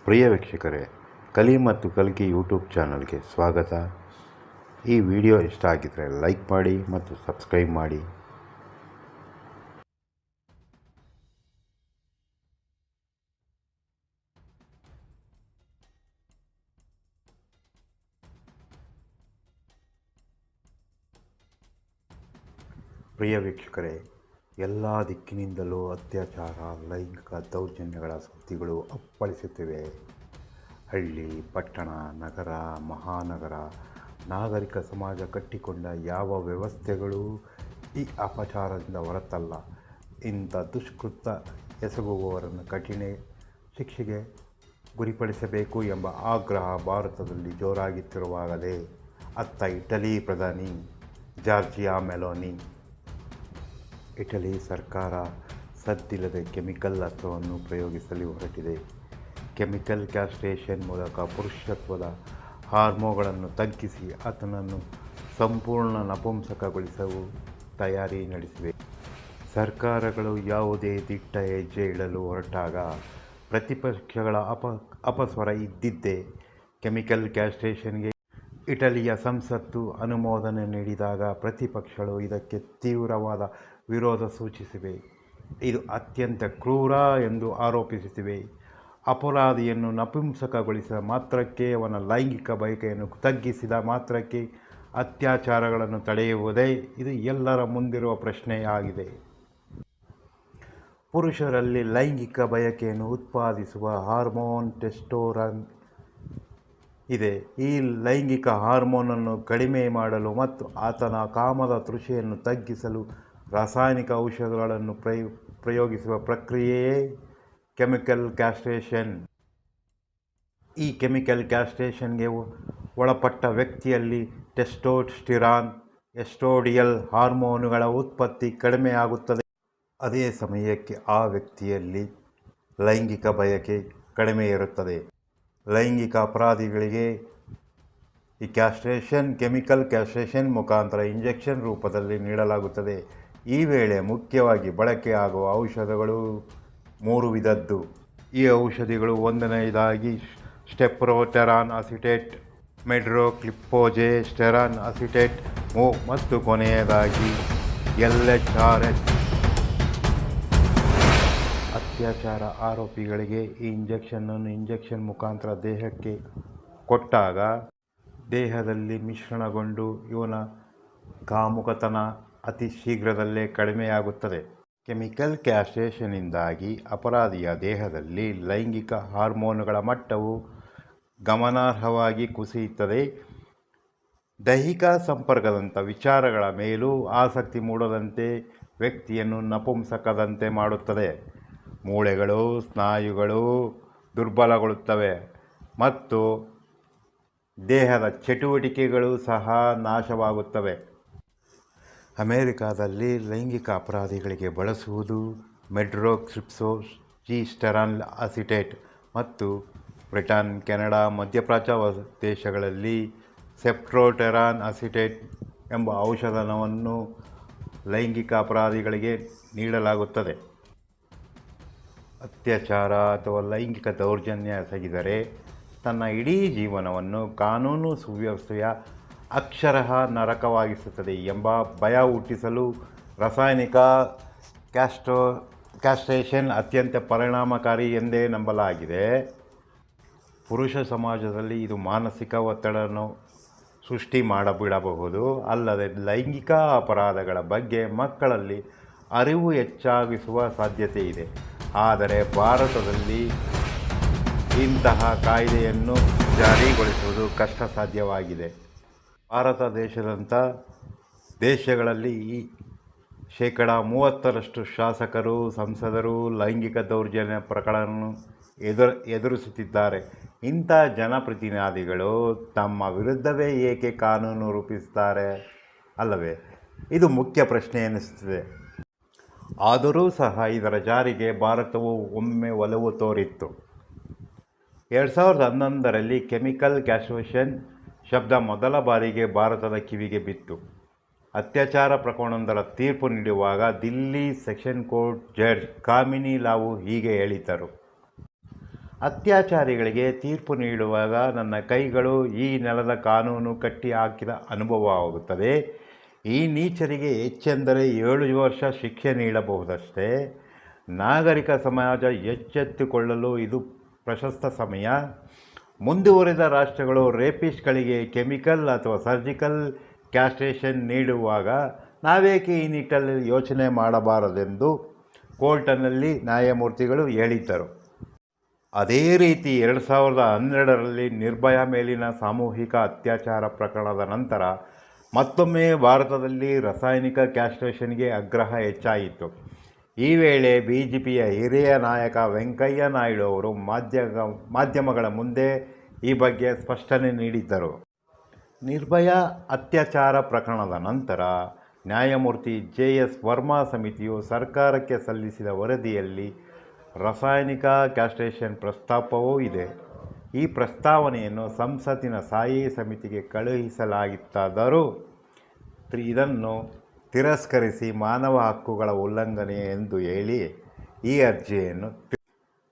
ಪ್ರಿಯ ವೀಕ್ಷಕರೇ, ಕಲಿ ಮತ್ತು ಕಲ್ಕಿ ಯೂಟ್ಯೂಬ್ ಚಾನಲ್ಗೆ ಸ್ವಾಗತ. ಈ ವಿಡಿಯೋ ಇಷ್ಟ ಆಗಿದ್ದರೆ ಲೈಕ್ ಮಾಡಿ ಮತ್ತು ಸಬ್ಸ್ಕ್ರೈಬ್ ಮಾಡಿ. ಪ್ರಿಯ ವೀಕ್ಷಕರೇ, ಎಲ್ಲ ದಿಕ್ಕಿನಿಂದಲೂ ಅತ್ಯಾಚಾರ, ಲೈಂಗಿಕ ದೌರ್ಜನ್ಯಗಳ ಸುದ್ದಿಗಳು ಅಪ್ಪಳಿಸುತ್ತಿವೆ. ಹಳ್ಳಿ, ಪಟ್ಟಣ, ನಗರ, ಮಹಾನಗರ, ನಾಗರಿಕ ಸಮಾಜ ಕಟ್ಟಿಕೊಂಡ ಯಾವ ವ್ಯವಸ್ಥೆಗಳೂ ಈ ಅಪಚಾರದಿಂದ ಹೊರತಲ್ಲ. ಇಂಥ ದುಷ್ಕೃತ್ಯ ಎಸಗುವವರನ್ನು ಕಠಿಣ ಶಿಕ್ಷೆಗೆ ಗುರಿಪಡಿಸಬೇಕು ಎಂಬ ಆಗ್ರಹ ಭಾರತದಲ್ಲಿ ಜೋರಾಗುತ್ತಿರುವಾಗಲೇ ಅತ್ತ ಇಟಲಿ ಪ್ರಧಾನಿ ಜಾರ್ಜಿಯಾ ಮೆಲೋನಿ ಇಟಲಿ ಸರ್ಕಾರ ಸದ್ದಿಲ್ಲದೆ ಕೆಮಿಕಲ್ ಅಸ್ತ್ರವನ್ನು ಪ್ರಯೋಗಿಸಲು ಹೊರಟಿದೆ. ಕೆಮಿಕಲ್ ಕ್ಯಾಸ್ಟ್ರೇಷನ್ ಮೂಲಕ ಪುರುಷತ್ವದ ಹಾರ್ಮೋನ್ಗಳನ್ನು ತಗ್ಗಿಸಿ ಆತನನ್ನು ಸಂಪೂರ್ಣ ನಪುಂಸಕಗೊಳಿಸಲು ತಯಾರಿ ನಡೆಸಿವೆ. ಸರ್ಕಾರಗಳು ಯಾವುದೇ ದಿಟ್ಟ ಹೆಜ್ಜೆ ಇಡಲು ಹೊರಟಾಗ ಪ್ರತಿಪಕ್ಷಗಳ ಅಪಸ್ವರ ಇದ್ದಿದ್ದೇ. ಕೆಮಿಕಲ್ ಕ್ಯಾಸ್ಟ್ರೇಷನ್ಗೆ ಇಟಲಿಯ ಸಂಸತ್ತು ಅನುಮೋದನೆ ನೀಡಿದಾಗ ಪ್ರತಿಪಕ್ಷಗಳು ಇದಕ್ಕೆ ತೀವ್ರವಾದ ವಿರೋಧ ಸೂಚಿಸಿವೆ. ಇದು ಅತ್ಯಂತ ಕ್ರೂರ ಎಂದು ಆರೋಪಿಸುತ್ತಿವೆ. ಅಪರಾಧಿಯನ್ನು ನಪುಂಸಕಗೊಳಿಸಿದ ಮಾತ್ರಕ್ಕೆ, ಅವನ ಲೈಂಗಿಕ ಬಯಕೆಯನ್ನು ತಗ್ಗಿಸಿದ ಮಾತ್ರಕ್ಕೆ ಅತ್ಯಾಚಾರಗಳನ್ನು ತಡೆಯುವುದೇ ಇದು ಎಲ್ಲರ ಮುಂದಿರುವ ಪ್ರಶ್ನೆಯಾಗಿದೆ. ಪುರುಷರಲ್ಲಿ ಲೈಂಗಿಕ ಬಯಕೆಯನ್ನು ಉತ್ಪಾದಿಸುವ ಹಾರ್ಮೋನ್ ಟೆಸ್ಟೋಸ್ಟೆರಾನ್ ಇದೆ. ಈ ಲೈಂಗಿಕ ಹಾರ್ಮೋನನ್ನು ಕಡಿಮೆ ಮಾಡಲು ಮತ್ತು ಆತನ ಕಾಮದ ತೃಷೆಯನ್ನು ತಗ್ಗಿಸಲು ರಾಸಾಯನಿಕ ಔಷಧಗಳನ್ನು ಪ್ರಯೋಗಿಸುವ ಪ್ರಕ್ರಿಯೆಯೇ ಕೆಮಿಕಲ್ ಕ್ಯಾಸ್ಟ್ರೇಷನ್. ಈ ಕೆಮಿಕಲ್ ಕ್ಯಾಸ್ಟ್ರೇಷನ್ಗೆ ಒಳಪಟ್ಟ ವ್ಯಕ್ತಿಯಲ್ಲಿ ಟೆಸ್ಟೋಸ್ಟೆರಾನ್, ಎಸ್ಟ್ರೋಡಿಯಲ್ ಹಾರ್ಮೋನುಗಳ ಉತ್ಪತ್ತಿ ಕಡಿಮೆಯಾಗುತ್ತದೆ. ಅದೇ ಸಮಯಕ್ಕೆ ಆ ವ್ಯಕ್ತಿಯಲ್ಲಿ ಲೈಂಗಿಕ ಬಯಕೆ ಕಡಿಮೆ ಇರುತ್ತದೆ. ಲೈಂಗಿಕ ಅಪರಾಧಿಗಳಿಗೆ ಈ ಕೆಮಿಕಲ್ ಕ್ಯಾಸ್ಟ್ರೇಷನ್ ಮುಖಾಂತರ ಇಂಜೆಕ್ಷನ್ ರೂಪದಲ್ಲಿ ನೀಡಲಾಗುತ್ತದೆ. ಈ ವೇಳೆ ಮುಖ್ಯವಾಗಿ ಬಳಕೆಯಾಗುವ ಔಷಧಗಳು 3 ವಿಧದ್ದು. ಈ ಔಷಧಿಗಳು ಒಂದನೆಯದಾಗಿ ಸ್ಟೆಪ್ರೋಟೆರಾನ್ ಅಸಿಟೇಟ್, ಮೆಡ್ರೋಕ್ಲಿಪ್ಟೋಜೆಸ್ಟೆರಾನ್ ಅಸಿಟೇಟ್ ಮತ್ತು ಕೊನೆಯದಾಗಿ LHRH. ಅತ್ಯಾಚಾರ ಆರೋಪಿಗಳಿಗೆ ಈ ಇಂಜೆಕ್ಷನ್ ಮುಖಾಂತರ ದೇಹಕ್ಕೆ ಕೊಟ್ಟಾಗ ದೇಹದಲ್ಲಿ ಮಿಶ್ರಣಗೊಂಡು ಇವನ ಕಾಮುಕತನ ಅತಿ ಶೀಘ್ರದಲ್ಲೇ ಕಡಿಮೆಯಾಗುತ್ತದೆ. ಕೆಮಿಕಲ್ ಕ್ಯಾಸ್ಟ್ರೇಷನ್ನಿಂದಾಗಿ ಅಪರಾಧಿಯ ದೇಹದಲ್ಲಿ ಲೈಂಗಿಕ ಹಾರ್ಮೋನುಗಳ ಮಟ್ಟವು ಗಮನಾರ್ಹವಾಗಿ ಕುಸಿಯುತ್ತದೆ. ದೈಹಿಕ ಸಂಪರ್ಕದಂಥ ವಿಚಾರಗಳ ಮೇಲೂ ಆಸಕ್ತಿ ಮೂಡದಂತೆ ವ್ಯಕ್ತಿಯನ್ನು ನಪುಂಸಕದಂತೆ ಮಾಡುತ್ತದೆ. ಮೂಳೆಗಳು, ಸ್ನಾಯುಗಳು ದುರ್ಬಲಗೊಳ್ಳುತ್ತವೆ ಮತ್ತು ದೇಹದ ಚಟುವಟಿಕೆಗಳು ಸಹ ನಾಶವಾಗುತ್ತವೆ. ಅಮೆರಿಕಾದಲ್ಲಿ ಲೈಂಗಿಕ ಅಪರಾಧಿಗಳಿಗೆ ಬಳಸುವುದು ಮೆಡ್ರೋಕ್ಲಿಪ್ಟೋಜೆಸ್ಟೆರಾನ್ ಅಸಿಟೇಟ್ ಮತ್ತು ಬ್ರಿಟನ್, ಕೆನಡಾ, ಮಧ್ಯಪ್ರಾಚ್ಯ ದೇಶಗಳಲ್ಲಿ ಸ್ಟೆಪ್ರೋಟೆರಾನ್ ಅಸಿಟೇಟ್ ಎಂಬ ಔಷಧವನ್ನು ಲೈಂಗಿಕ ಅಪರಾಧಿಗಳಿಗೆ ನೀಡಲಾಗುತ್ತದೆ. ಅತ್ಯಾಚಾರ ಅಥವಾ ಲೈಂಗಿಕ ದೌರ್ಜನ್ಯ ಎಸಗಿದರೆ ತನ್ನ ಇಡೀ ಜೀವನವನ್ನು ಕಾನೂನು ಸುವ್ಯವಸ್ಥೆಯ ಅಕ್ಷರಶಃ ನರಕವಾಗಿಸುತ್ತದೆ ಎಂಬ ಭಯ ಹುಟ್ಟಿಸಲು ರಾಸಾಯನಿಕ ಕ್ಯಾಸ್ಟ್ರೇಷನ್ ಅತ್ಯಂತ ಪರಿಣಾಮಕಾರಿ ಎಂದೇ ನಂಬಲಾಗಿದೆ. ಪುರುಷ ಸಮಾಜದಲ್ಲಿ ಇದು ಮಾನಸಿಕ ಒತ್ತಡವನ್ನು ಸೃಷ್ಟಿ ಮಾಡಿಬಿಡಬಹುದು. ಅಲ್ಲದೆ ಲೈಂಗಿಕ ಅಪರಾಧಗಳ ಬಗ್ಗೆ ಮಕ್ಕಳಲ್ಲಿ ಅರಿವು ಹೆಚ್ಚಾಗಿಸುವ ಸಾಧ್ಯತೆ ಇದೆ. ಆದರೆ ಭಾರತದಲ್ಲಿ ಇಂತಹ ಕಾಯ್ದೆಯನ್ನು ಜಾರಿಗೊಳಿಸುವುದು ಕಷ್ಟ ಸಾಧ್ಯವಾಗಿದೆ. ಭಾರತ ದೇಶದಂಥ ದೇಶಗಳಲ್ಲಿ 30% ಶಾಸಕರು, ಸಂಸದರು ಲೈಂಗಿಕ ದೌರ್ಜನ್ಯ ಪ್ರಕರಣವನ್ನು ಎದುರಿಸುತ್ತಿದ್ದಾರೆ. ಇಂಥ ಜನಪ್ರತಿನಿಧಿಗಳು ತಮ್ಮ ವಿರುದ್ಧವೇ ಏಕೆ ಕಾನೂನು ರೂಪಿಸುತ್ತಾರೆ ಅಲ್ಲವೇ? ಇದು ಮುಖ್ಯ ಪ್ರಶ್ನೆ ಎನಿಸುತ್ತದೆ. ಆದರೂ ಸಹ ಇದರ ಜಾರಿಗೆ ಭಾರತವು ಒಮ್ಮೆ ಒಲವು ತೋರಿತ್ತು. 2011ರಲ್ಲಿ ಕೆಮಿಕಲ್ ಕ್ಯಾಸ್ಟ್ರೇಷನ್ ಶಬ್ದ ಮೊದಲ ಬಾರಿಗೆ ಭಾರತದ ಕಿವಿಗೆ ಬಿತ್ತು. ಅತ್ಯಾಚಾರ ಪ್ರಕರಣವೊಂದರ ತೀರ್ಪು ನೀಡುವಾಗ ದಿಲ್ಲಿ ಸೆಷನ್ ಕೋರ್ಟ್ ಜಡ್ಜ್ ಕಾಮಿನಿ ಲಾವು ಹೀಗೆ ಹೇಳಿದ್ದರು: ಅತ್ಯಾಚಾರಿಗಳಿಗೆ ತೀರ್ಪು ನೀಡುವಾಗ ನನ್ನ ಕೈಗಳು ಈ ನೆಲದ ಕಾನೂನು ಕಟ್ಟಿ ಹಾಕಿದ ಅನುಭವವಾಗುತ್ತದೆ. ಈ ನೀಚರಿಗೆ ಹೆಚ್ಚೆಂದರೆ 7 ವರ್ಷ ಶಿಕ್ಷೆ ನೀಡಬಹುದಷ್ಟೇ. ನಾಗರಿಕ ಸಮಾಜ ಎಚ್ಚೆತ್ತುಕೊಳ್ಳಲು ಇದು ಪ್ರಶಸ್ತ ಸಮಯ. ಮುಂದುವರಿದ ರಾಷ್ಟ್ರಗಳು ರೇಪಿಸ್ಟ್ಗಳಿಗೆ ಕೆಮಿಕಲ್ ಅಥವಾ ಸರ್ಜಿಕಲ್ ಕ್ಯಾಸ್ಟ್ರೇಷನ್ ನೀಡುವಾಗ ನಾವೇಕೆ ಈ ನಿಟ್ಟಲ್ಲಿ ಯೋಚನೆ ಮಾಡಬಾರದೆಂದು ಕೋರ್ಟ್ನಲ್ಲಿ ನ್ಯಾಯಮೂರ್ತಿಗಳು ಹೇಳಿದ್ದರು. ಅದೇ ರೀತಿ 2012ರಲ್ಲಿ ನಿರ್ಭಯಾ ಮೇಲಿನ ಸಾಮೂಹಿಕ ಅತ್ಯಾಚಾರ ಪ್ರಕರಣದ ನಂತರ ಮತ್ತೊಮ್ಮೆ ಭಾರತದಲ್ಲಿ ರಾಸಾಯನಿಕ ಕ್ಯಾಸ್ಟ್ರೇಷನ್ಗೆ ಆಗ್ರಹ ಹೆಚ್ಚಾಯಿತು. ಈ ವೇಳೆ ಬಿಜೆಪಿಯ ಹಿರಿಯ ನಾಯಕ ವೆಂಕಯ್ಯ ನಾಯ್ಡು ಅವರು ಮಾಧ್ಯಮಗಳ ಮುಂದೆ ಈ ಬಗ್ಗೆ ಸ್ಪಷ್ಟನೆ ನೀಡಿದ್ದರು. ನಿರ್ಭಯಾ ಅತ್ಯಾಚಾರ ಪ್ರಕರಣದ ನಂತರ ನ್ಯಾಯಮೂರ್ತಿ JS ವರ್ಮಾ ಸಮಿತಿಯು ಸರ್ಕಾರಕ್ಕೆ ಸಲ್ಲಿಸಿದ ವರದಿಯಲ್ಲಿ ರಾಸಾಯನಿಕ ಕ್ಯಾಸ್ಟ್ರೇಷನ್ ಪ್ರಸ್ತಾಪವೂ ಇದೆ. ಈ ಪ್ರಸ್ತಾವನೆಯನ್ನು ಸಂಸತ್ತಿನ ಸ್ಥಾಯಿ ಸಮಿತಿಗೆ ಕಳುಹಿಸಲಾಗಿತ್ತಾದರೂ ಇದನ್ನು ತಿರಸ್ಕರಿಸಿ ಮಾನವ ಹಕ್ಕುಗಳ ಉಲ್ಲಂಘನೆ ಎಂದು ಹೇಳಿ ಈ ಅರ್ಜಿಯನ್ನು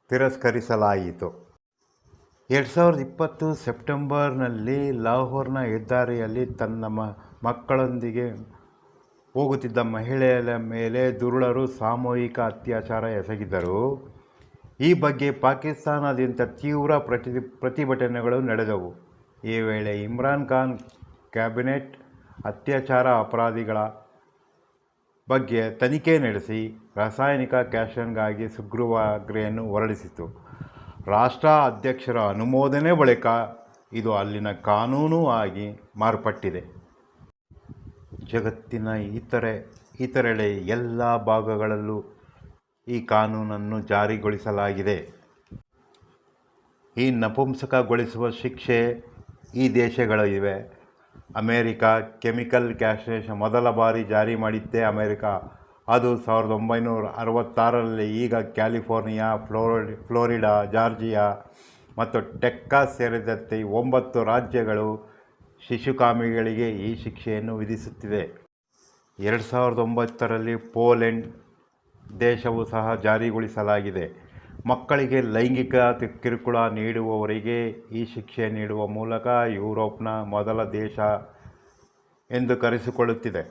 ತಿರಸ್ಕರಿಸಲಾಯಿತು. 2020 ಸೆಪ್ಟೆಂಬರ್ನಲ್ಲಿ ಲಾಹೋರ್ನ ಹೆದ್ದಾರಿಯಲ್ಲಿ ತನ್ನ ಮಕ್ಕಳೊಂದಿಗೆ ಹೋಗುತ್ತಿದ್ದ ಮಹಿಳೆಯ ಮೇಲೆ ದುರುಳರು ಸಾಮೂಹಿಕ ಅತ್ಯಾಚಾರ ಎಸಗಿದರು. ಈ ಬಗ್ಗೆ ಪಾಕಿಸ್ತಾನಾದ್ಯಂತ ತೀವ್ರ ಪ್ರತಿಭಟನೆಗಳು ನಡೆದವು. ಈ ವೇಳೆ ಇಮ್ರಾನ್ ಖಾನ್ ಕ್ಯಾಬಿನೆಟ್ ಅತ್ಯಾಚಾರ ಅಪರಾಧಿಗಳ ಬಗ್ಗೆ ತನಿಖೆ ನಡೆಸಿ ರಾಸಾಯನಿಕ ಕ್ಯಾಸ್ಟ್ರೇಷನ್ಗಾಗಿ ಸುಗ್ರೀವಾಜ್ಞೆಯನ್ನು ಹೊರಡಿಸಿತು. ರಾಷ್ಟ್ರ ಅಧ್ಯಕ್ಷರ ಅನುಮೋದನೆ ಬಳಿಕ ಇದು ಅಲ್ಲಿನ ಕಾನೂನು ಆಗಿ ಮಾರ್ಪಟ್ಟಿದೆ. ಜಗತ್ತಿನ ಇತರೆಡೆ ಎಲ್ಲ ಭಾಗಗಳಲ್ಲೂ ಈ ಕಾನೂನನ್ನು ಜಾರಿಗೊಳಿಸಲಾಗಿದೆ. ಈ ನಪುಂಸಕಗೊಳಿಸುವ ಶಿಕ್ಷೆ ಈ ದೇಶಗಳಿವೆ. ಅಮೇರಿಕಾ ಕೆಮಿಕಲ್ ಕ್ಯಾಸ್ಟ್ರೇಷನ್ ಮೊದಲ ಬಾರಿ ಜಾರಿ ಮಾಡಿದ್ದೇ ಅಮೇರಿಕಾ. ಅದು 1966ರಲ್ಲಿ. ಈಗ ಕ್ಯಾಲಿಫೋರ್ನಿಯಾ, ಫ್ಲೋರಿಡಾ, ಜಾರ್ಜಿಯಾ ಮತ್ತು ಟೆಕ್ಸಾಸ್ ಸೇರಿದಂತೆ 9 ರಾಜ್ಯಗಳು ಶಿಶುಕಾಮಿಗಳಿಗೆ ಈ ಶಿಕ್ಷೆಯನ್ನು ವಿಧಿಸುತ್ತಿವೆ. 2009ರಲ್ಲಿ ಪೋಲೆಂಡ್ ದೇಶವೂ ಸಹ ಜಾರಿಗೊಳಿಸಲಾಗಿದೆ. ಮಕ್ಕಳಿಗೆ ಲೈಂಗಿಕ ಕಿರುಕುಳ ನೀಡುವವರಿಗೆ ಈ ಶಿಕ್ಷೆ ನೀಡುವ ಮೂಲಕ ಯುರೋಪ್ನ ಮೊದಲ ದೇಶ ಎಂದು ಕರೆಸಿಕೊಳ್ಳುತ್ತಿದೆ.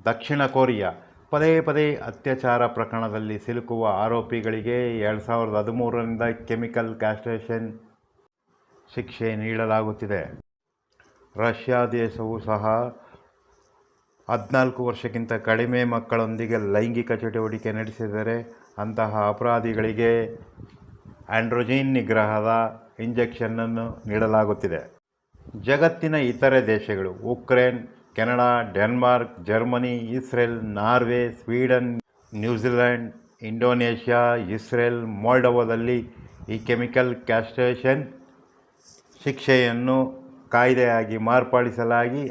ದಕ್ಷಿಣ ಕೊರಿಯಾ ಪದೇ ಪದೇ ಅತ್ಯಾಚಾರ ಪ್ರಕರಣದಲ್ಲಿ ಸಿಲುಕುವ ಆರೋಪಿಗಳಿಗೆ 2013ರಿಂದ ಕೆಮಿಕಲ್ ಕ್ಯಾಸ್ಟ್ರೇಷನ್ ಶಿಕ್ಷೆ ನೀಡಲಾಗುತ್ತಿದೆ. ರಷ್ಯಾ ದೇಶವೂ ಸಹ 14 ವರ್ಷಕ್ಕಿಂತ ಕಡಿಮೆ ಮಕ್ಕಳೊಂದಿಗೆ ಲೈಂಗಿಕ ಚಟುವಟಿಕೆ ನಡೆಸಿದರೆ ಅಂತಹ ಅಪರಾಧಿಗಳಿಗೆ ಆಂಡ್ರೋಜಿನ್ ನಿಗ್ರಹದ ಇಂಜೆಕ್ಷನ್ನನ್ನು ನೀಡಲಾಗುತ್ತಿದೆ. ಜಗತ್ತಿನ ಇತರೆ ದೇಶಗಳು Ukraine, Canada, Denmark, Germany, Israel, Norway, Sweden, New Zealand, Indonesia, Israel, ಮೊಲ್ಡೋವಾದಲ್ಲಿ ಈ ಕೆಮಿಕಲ್ ಕ್ಯಾಸ್ಟ್ರೇಷನ್ ಶಿಕ್ಷೆಯನ್ನು ಕಾಯ್ದೆಯಾಗಿ ಮಾರ್ಪಡಿಸಲಾಗಿ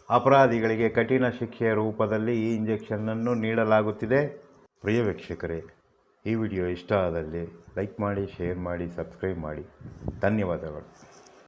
ಅಪರಾಧಿಗಳಿಗೆ ಕಠಿಣ ಶಿಕ್ಷೆಯ ರೂಪದಲ್ಲಿ ಈ ಇಂಜೆಕ್ಷನ್ನನ್ನು ನೀಡಲಾಗುತ್ತಿದೆ. ಪ್ರಿಯ ವೀಕ್ಷಕರೇ, ಈ ವಿಡಿಯೋ ಇಷ್ಟ ಆದಲ್ಲಿ ಲೈಕ್ ಮಾಡಿ, ಶೇರ್ ಮಾಡಿ, ಸಬ್ಸ್ಕ್ರೈಬ್ ಮಾಡಿ. ಧನ್ಯವಾದಗಳು.